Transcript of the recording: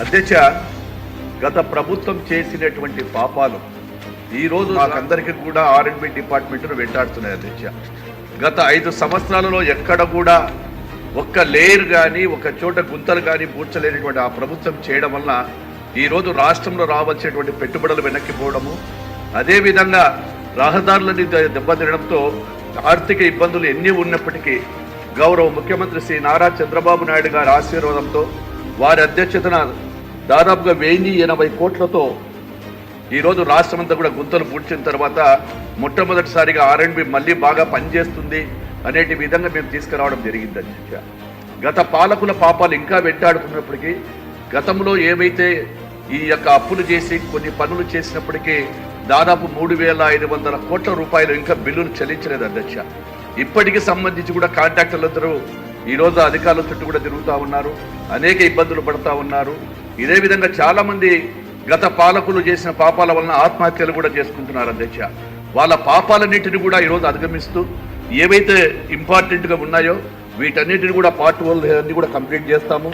అధ్యక్ష, గత ప్రభుత్వం చేసినటువంటి పాపాలు ఈరోజు మాకందరికీ కూడా R&B డిపార్ట్మెంట్ను వెంటాడుతున్నాయి అధ్యక్ష. గత 5 సంవత్సరాలలో ఎక్కడ కూడా ఒక్క లేయర్ కానీ ఒక చోట గుంతలు కానీ పూడ్చలేనటువంటి ఆ ప్రభుత్వం చేయడం వల్ల ఈరోజు రాష్ట్రంలో రావాల్సినటువంటి పెట్టుబడులు వెనక్కిపోవడము, అదేవిధంగా రహదారులని దెబ్బతినడంతో ఆర్థిక ఇబ్బందులు ఎన్ని ఉన్నప్పటికీ గౌరవ ముఖ్యమంత్రి శ్రీ నారా చంద్రబాబు నాయుడు గారి ఆశీర్వాదంతో వారి అధ్యక్షతన దాదాపుగా 1080 కోట్లతో ఈరోజు రాష్ట్రమంతా కూడా గుంతలు పూడ్చిన తర్వాత మొట్టమొదటిసారిగా R&B మళ్ళీ బాగా పనిచేస్తుంది అనేటి విధంగా మేము తీసుకురావడం జరిగింది అధ్యక్ష. గత పాలకుల పాపాలు ఇంకా వెంటాడుతున్నప్పటికీ గతంలో ఏవైతే ఈ యొక్క అప్పులు చేసి కొన్ని పనులు చేసినప్పటికీ దాదాపు 3,500 కోట్ల రూపాయలు ఇంకా బిల్లులు చెల్లించలేదు అధ్యక్ష. ఇప్పటికి సంబంధించి కూడా కాంట్రాక్టర్లందరూ ఈరోజు అధికారుల చుట్టూ కూడా తిరుగుతూ ఉన్నారు, అనేక ఇబ్బందులు పడుతూ ఉన్నారు. ఇదే విధంగా చాలా మంది గత పాలకులు చేసిన పాపాల వలన ఆత్మహత్యలు కూడా చేసుకుంటున్నారు అధ్యక్ష. వాళ్ళ పాపాలన్నింటినీ కూడా ఈరోజు అధిగమిస్తూ ఏవైతే ఇంపార్టెంట్గా ఉన్నాయో వీటన్నిటిని కూడా పార్ట్ 1 అన్ని కూడా కంప్లీట్ చేస్తాము.